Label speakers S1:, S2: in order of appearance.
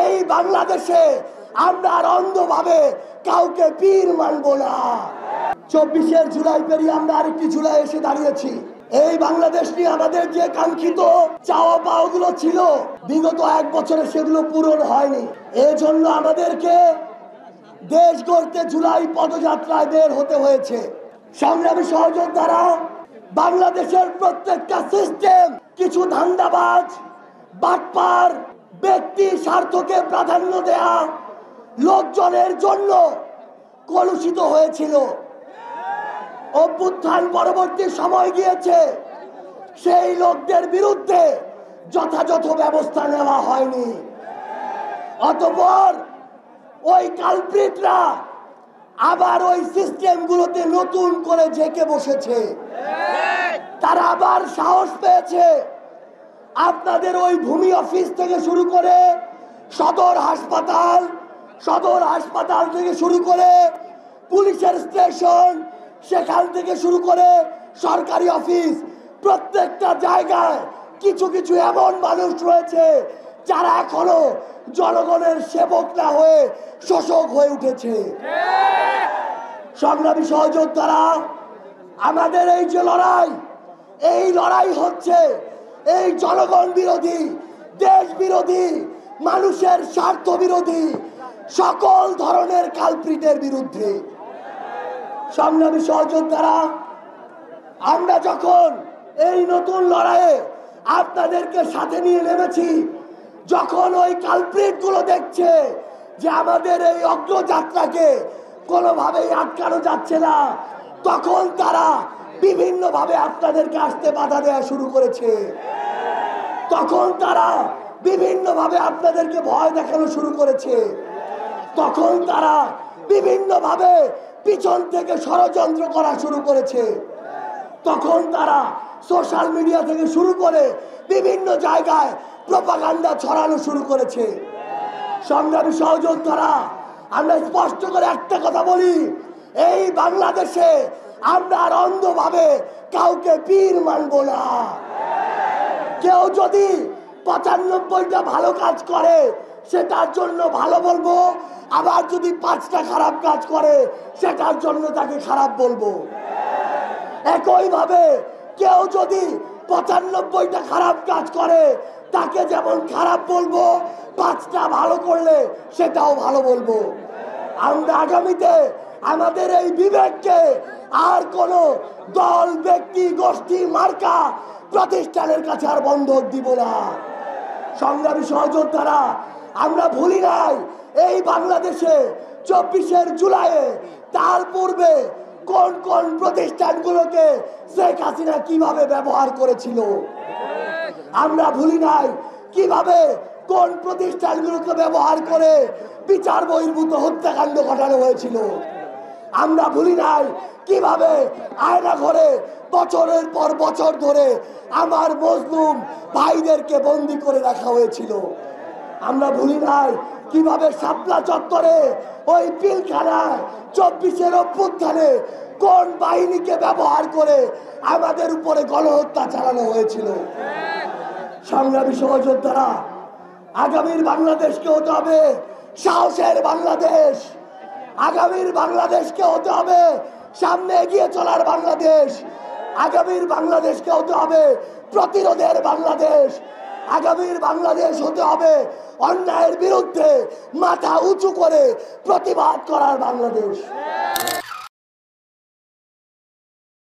S1: এই বাংলাদেশে আমরা আর অন্ধভাবে কাউকে পীর মানব না। 24 জুলাই পেরিয়ে আমরা আরেকটি জুলাই এসে দাঁড়িয়েছি। এই বাংলাদেশ নিয়ে আমাদের যে কাঙ্ক্ষিত চাওয়া পাওয়াগুলো ছিল বিগত 1 বছরে সেগুলো পূরণ হয়নি। এজন্য আমাদেরকে দেশ গড়তে জুলাই পদযাত্রায় বের হতে হয়েছে। সংগ্রামী সহযোদ্ধারা, বাংলাদেশের প্রত্যেকটা সিস্টেম কিছু ধান্দাবাজ বাটপার ব্যক্তি স্বার্থকে প্রাধান্য দেয়া লোকজনের জন্য কলুষিত হয়েছিল। অভ্যুত্থান পরবর্তী সময় গিয়েছে, সেই লোকদের বিরুদ্ধে যথাযথ ব্যবস্থা নেওয়া হয়নি। অতঃপর ওই কালপ্রিটরা আবার ওই সিস্টেমগুলোতে নতুন করে জেঁকে বসেছে। তারা আবার সাহস পেয়েছে আপনাদের ওই ভূমি অফিস থেকে শুরু করে সদর হাসপাতাল থেকে শুরু করে পুলিশের স্টেশন, সেখান থেকে শুরু করে সরকারি অফিস, প্রত্যেকটা জায়গায় কিছু কিছু এমন মানুষ রয়েছে যারা এখনো জনগণের সেবক না হয়ে শোষক হয়ে উঠেছে। সংগ্রামী সহযোদ্ধারা, আমাদের এই যে লড়াই হচ্ছে এই জনগণ বিরোধী, দেশ বিরোধী, মানুষের স্বার্থ বিরোধী সকল ধরনের কালপ্রিটের বিরুদ্ধে। সংগ্রামী সহযোদ্ধারা, আমরা যখন এই নতুন লড়াইয়ে আপনাদেরকে সাথে নিয়ে নেমেছি, যখন ওই কালপ্রিট গুলো দেখছে যে আমাদের এই অগ্রযাত্রাকে কোনোভাবেই আটকানো যাচ্ছে না, তখন তারা বিভিন্ন ভাবে আপনাদেরকে আসতে বাধা দেওয়া শুরু করেছে। তখন তারা বিভিন্ন ভাবে আপনাদেরকে ভয় দেখানো শুরু করেছে। তখন তারা বিভিন্ন ভাবে পিছন থেকে ষড়যন্ত্র করা শুরু করেছে। তখন তারা সোশ্যাল মিডিয়া থেকে শুরু করে বিভিন্ন জায়গায় প্রপাগান্ডা ছড়ানো শুরু করেছে। সংগ্রামী সহযোদ্ধারা, আমরা স্পষ্ট করে একটা কথা বলি, এই বাংলাদেশে আমরা আর অন্ধভাবে কাউকে পীর মানব না। কেউ যদি 95টা ভালো কাজ করে সেটার জন্য ভালো বলবো, আবার যদি 5টা খারাপ কাজ করে সেটার জন্য তাকে খারাপ বলবো। একইভাবে কেউ যদি 95টা খারাপ কাজ করে তাকে যেমন খারাপ বলবো, 5টা ভালো করলে সেটাও ভালো বলবো। আমরা আগামীতে আমাদের এই বিবেককে আর কোন দল, ব্যক্তি, গোষ্ঠী, মার্কা, প্রতিষ্ঠানের কাছে আর বন্ধক দিব না। সংগ্রামী সহযোদ্ধারা, আমরা ভুলি নাই এই বাংলাদেশে 24 জুলাইয়ে তার পূর্বে কোন কোন প্রতিষ্ঠানগুলোকে শেখ হাসিনা কিভাবে ব্যবহার করেছিল। আমরা ভুলি নাই কিভাবে কোন প্রতিষ্ঠানগুলোকে ব্যবহার করে বিচার বহির্ভূত হত্যাকাণ্ড ঘটানো হয়েছিল। আমরা ভুলি নাই কিভাবে আয়না ঘরে বছরের পর বছর ধরে আমার মজলুম ভাইদেরকে বন্দী করে রাখা হয়েছিল। আমরা ভুলি নাই কিভাবে শাপলা চত্বরে ওই পিলখানায় 24 অভ্যুত্থানে কোন বাহিনীকে ব্যবহার করে আমাদের উপরে গণহত্যা চালানো হয়েছিল। সংগ্রামী সহযোদ্ধারা, আগামীর বাংলাদেশকে হতে হবে সাহসের বাংলাদেশ। আগামীর বাংলাদেশকে হতে হবে সামনে এগিয়ে চলার বাংলাদেশ। আগামীর বাংলাদেশকে হতে হবে প্রতিরোধের বাংলাদেশ। আগামীর বাংলাদেশ হতে হবে অন্যায়ের বিরুদ্ধে মাথা উঁচু করে প্রতিবাদ করার বাংলাদেশ।